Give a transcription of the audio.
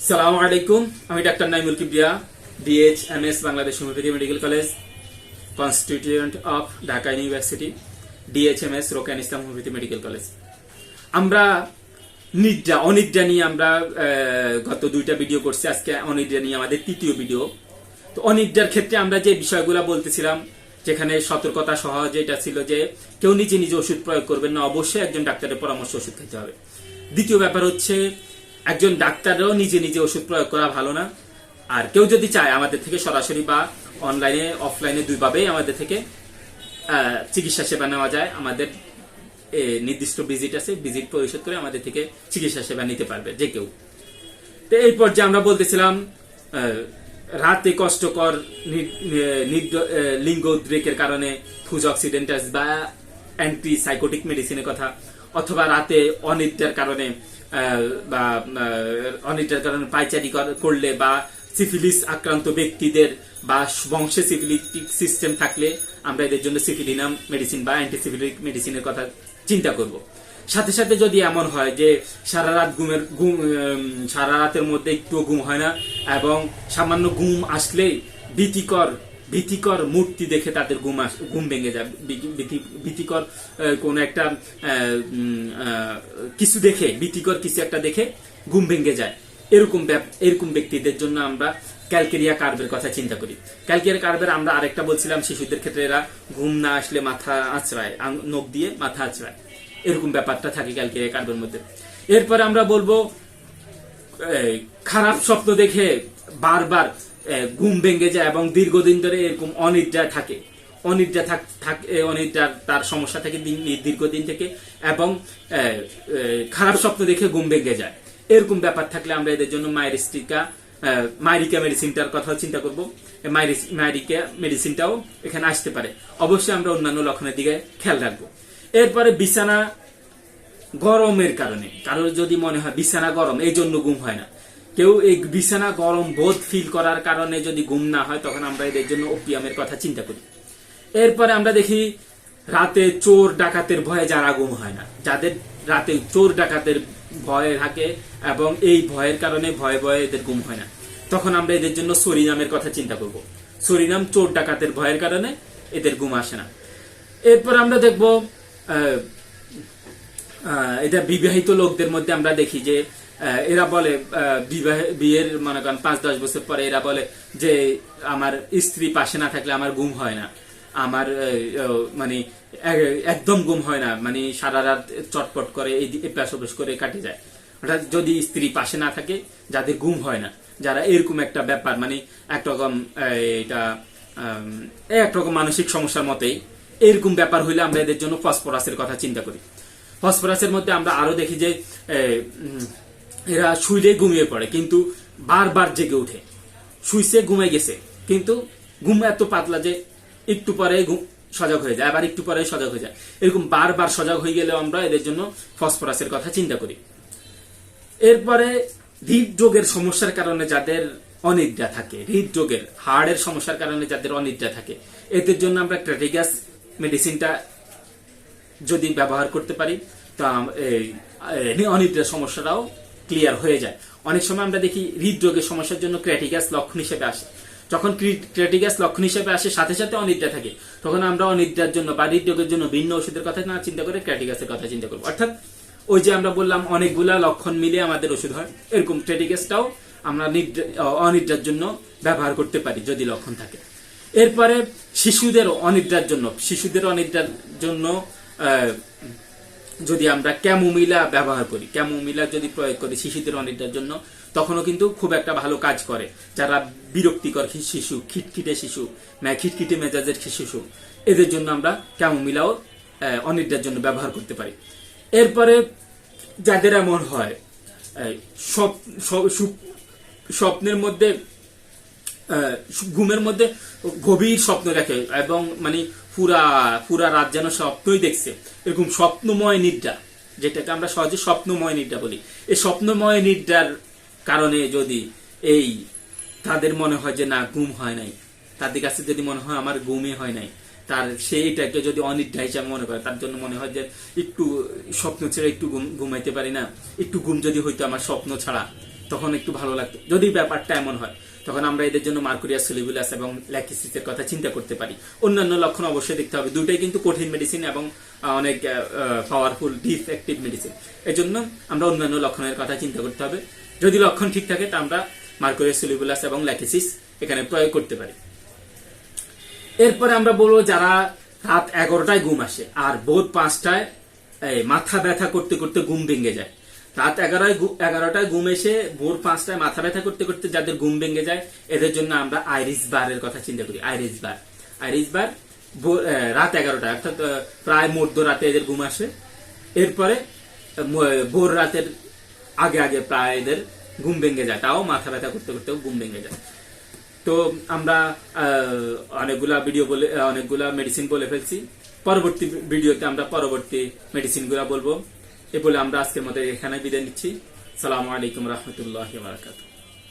সালামু আলাইকুম। আমি doctor Naimul Kibria, DHMS Bangladesh homeopathy medical college, constituent of Dhaka university, DHMS Rokeyan Islam homeopathy medical college. আমরা অনিদ্রা নিয়ে আমরা গত দুইটা ভিডিও করছি। আজকে অনিদ্রা নিয়ে আমাদের তৃতীয় ভিডিও। তো অনিদ্রার ক্ষেত্রে আমরা যে বিষয়গুলো বলতেছিলাম, যেখানে সতর্কতা সহ যেটা ছিল যে কেউ নিজে নিজে ওষুধ প্রয়োগ করবেন না, অবশ্যই একজন ডাক্তারের পরামর্শ ওষুধ খেতে হবে। দ্বিতীয় ব্যাপার হচ্ছে একজন ডাক্তারও নিজে নিজে ওষুধ প্রয়োগ করা ভালো না। আর কেউ যদি চায় আমাদের থেকে সরাসরি বা অনলাইনে অফলাইনে দুইভাবেই আমাদের থেকে চিকিৎসা সেবা নেওয়া যায়। আমাদের নির্দিষ্ট ভিজিট আছে, ভিজিট পরিশোধ করে আমাদের থেকে চিকিৎসা সেবা নিতে পারবে যে কেউ। তো এই পর্যায়ে আমরা বলতেছিলাম রাতে কষ্টকর লিঙ্গ উদ্রেকের কারণে ফুজ অক্সিডেন্টাস বা অ্যান্টি সাইকোটিক মেডিসিনের কথা, অথবা রাতে অনিদ্রার কারণে বা অনিদ্রার কারণে পায়চারি করলে বা সিফিলিস আক্রান্ত ব্যক্তিদের বা বংশে সিফিলিটিক সিস্টেম থাকলে আমরা এদের জন্য সিফিলিনাম মেডিসিন বা অ্যান্টিসিফিলিক মেডিসিনের কথা চিন্তা করব। সাথে সাথে যদি এমন হয় যে সারা রাতের মধ্যে একটু ঘুম হয় না এবং সামান্য ঘুম আসলেই ভীতিকর মূর্তি দেখে তাদের ঘুম ভেঙে যায়, ভীতিকর কোন একটা কিছু দেখে, ভীতিকর কিছু একটা দেখে ঘুম ভেঙে যায়, এরকম ব্যক্তিদের জন্য আমরা ক্যালকেরিয়া কার্ভের কথা চিন্তা করি। ক্যালকেরিয়া কার্ভের আমরা আরেকটা বলছিলাম, শিশুদের ক্ষেত্রে এরা ঘুম না আসলে মাথা আঁচড়ায়, নখ দিয়ে মাথা আঁচড়ায়, এরকম ব্যাপারটা থাকে ক্যালকেরিয়া কার্ভের মধ্যে। এরপরে আমরা বলবো খারাপ স্বপ্ন দেখে বারবার ঘুম ভেঙে যায় এবং দীর্ঘদিন ধরে এরকম অনিদ্রা থাকে, অনিদ্রার তার সমস্যা থাকে দীর্ঘদিন থেকে, এবং খারাপ স্বপ্ন দেখে ঘুম ভেঙে যায়। এরকম ব্যাপার থাকলে আমরা এদের জন্য মাইরিকা মেডিসিনটার কথা চিন্তা করবো। মাইরিকা মেডিসিনটাও এখানে আসতে পারে। অবশ্যই আমরা অন্যান্য লক্ষণের দিকে খেয়াল রাখবো। এরপরে বিছানা গরমের কারণে, কারোর যদি মনে হয় বিছানা গরম এই জন্য ঘুম হয় না, কেউ এই বিছানা গরম বোধ ফিল করার কারণে যদি ঘুম না হয়, তখন আমরা এদের জন্য ওপিয়ামের কথা চিন্তা করি। এরপরে আমরা দেখি রাতে চোর ডাকাতের ভয়ে যারা ঘুম হয় না, যাদের রাতে চোর ডাকাতের ভয় থাকে এবং এই ভয়ের কারণে ভয়ে এদের ঘুম হয় না, তখন আমরা এদের জন্য সরিনামের কথা চিন্তা করব। সরিনাম চোর ডাকাতের ভয়ের কারণে এদের ঘুম আসে না। এরপর আমরা দেখব এটা বিবাহিত লোকদের মধ্যে আমরা দেখি যে এরা বলে বিয়ের মনে করেন 5-10 বছর পরে এরা বলে যে আমার স্ত্রী পাশে না থাকলে আমার ঘুম হয় না, আমার মানে একদম ঘুম হয় না, মানে সারা রাত চটপট করে এই পেশাবেশ করে কাটে যায়। অর্থাৎ যদি স্ত্রী পাশে না থাকে, যাদের ঘুম হয় না, যারা এরকম একটা ব্যাপার, মানে একরকম মানসিক সমস্যার মতেই এরকম ব্যাপার হইলে আমরা এদের জন্য ফসফরাসের কথা চিন্তা করি। ফসফরাসের মধ্যে আমরা আরো দেখি যে এরা শুইলে ঘুমিয়ে পড়ে কিন্তু বারবার জেগে উঠে, শুইছে ঘুমে গেছে কিন্তু ঘুম এত পাতলা যে একটু পরে সজাগ হয়ে যায়, আবার একটু পরে সজাগ হয়ে যায়, এরকম বারবার সজাগ হয়ে গেলেও আমরা এদের জন্য ফসফরাসের কথা চিন্তা করি। এরপরে হৃদরোগের সমস্যার কারণে যাদের অনিদ্রা থাকে, হৃদরোগের হার্টের সমস্যার কারণে যাদের অনিদ্রা থাকে, এদের জন্য আমরা ক্রেটিগাস মেডিসিনটা যদি ব্যবহার করতে পারি, তা অনিদ্রার সমস্যাটাও ক্লিয়ার হয়ে যায়। অনেক সময় আমরা দেখি হৃদরোগের সমস্যার জন্য ক্রেটিগাস লক্ষণ হিসেবে আসে। যখন ক্রেটিগাস লক্ষণ হিসেবে আসে, সাথে সাথে অনিদ্রা থাকে, তখন আমরা অনিদ্রার জন্য বা হৃদরোগের জন্য ভিন্ন ওষুধের কথা না চিন্তা করে ক্রেটিগাসের কথা চিন্তা করবো। অর্থাৎ ওই যে আমরা বললাম অনেকগুলা লক্ষণ মিলে আমাদের ওষুধ হয়, এরকম ক্রেটিগাসটাও আমরা অনিদ্রার জন্য ব্যবহার করতে পারি যদি লক্ষণ থাকে। এরপরে শিশুদের অনিদ্রার জন্য যদি আমরা ক্যামোমিলা ব্যবহার করি, ক্যামোমিলা যদি প্রয়োগ করি শিশুদের অনিদ্রার জন্য, তখনও কিন্তু খুব একটা ভালো কাজ করে। যারা বিরক্তিকর শিশু, খিটখিটে মেজাজের শিশু, এদের জন্য আমরা ক্যামোমিলাও অনিদ্রার জন্য ব্যবহার করতে পারি। এরপরে যাদের এমন হয় স্বপ্নের মধ্যে, ঘুমের মধ্যে গভীর স্বপ্ন দেখে এবং মানে পুরা রাত যেন স্বপ্নই দেখছে, এরকম স্বপ্নময় নিদ্রা, যেটাকে আমরা সহজে স্বপ্নময় নিদ্রা বলি, এই স্বপ্নময় নিদ্রার কারণে যদি তাদের মনে হয় যে না ঘুম হয় নাই, তাদের কাছে যদি মনে হয় আমার ঘুমই হয় নাই, তার সেইটাকে যদি অনিদ্রা হিসাবে মনে করে, তার জন্য মনে হয় যে একটু স্বপ্ন ছেড়ে একটু ঘুমাইতে পারি না, একটু ঘুম যদি হইতো আমার স্বপ্ন ছাড়া, তখন একটু ভালো লাগতো। যদি ব্যাপারটা এমন হয় তখন আমরা এদের জন্য মার্কুরিয়াস সোলিবুলাস এবং ল্যাকিসিসের কথা চিন্তা করতে পারি। অন্যান্য লক্ষণ অবশ্যই দেখতে হবে, দুটাই কিন্তু কঠিন মেডিসিন এবং অনেক পাওয়ারফুল ডিফেক্টিভ মেডিসিন। এজন্য আমরা অন্যান্য লক্ষণের কথা চিন্তা করতে হবে। যদি লক্ষণ ঠিক থাকে তা আমরা মার্কুরিয়াস সোলিবুলাস এবং ল্যাকিসিস এখানে প্রয়োগ করতে পারি। এরপরে আমরা বলবো যারা রাত 11টায় ঘুম আসে আর ভোর 5টায় মাথা ব্যথা করতে করতে ঘুম ভেঙে যায়। রাত 11টায় ঘুম এসে ভোর 5টায় মাথা ব্যথা করতে করতে যাদের ঘুম ভেঙে যায়, এদের জন্য আমরা আইরিস বারের কথা চিন্তা করি। আইরিস বার রাত 11টায়, অর্থাৎ প্রায় মধ্যরাতে এদের ঘুম আসে। এরপরে ভোর রাতের আগে প্রায় এদের ঘুম ভেঙে যায়, তাও মাথা ব্যথা করতে করতেও ঘুম ভেঙে যায়। তো আমরা অনেকগুলা মেডিসিন বলে ফেলছি। পরবর্তী ভিডিওতে আমরা পরবর্তী মেডিসিন গুলা বলবো। এ বলে আমরা আজকের মতো এখানে বিদায় নিচ্ছি। আসসালামু আলাইকুম রহমতুল্লাহি ওয়া বারাকাতুহু।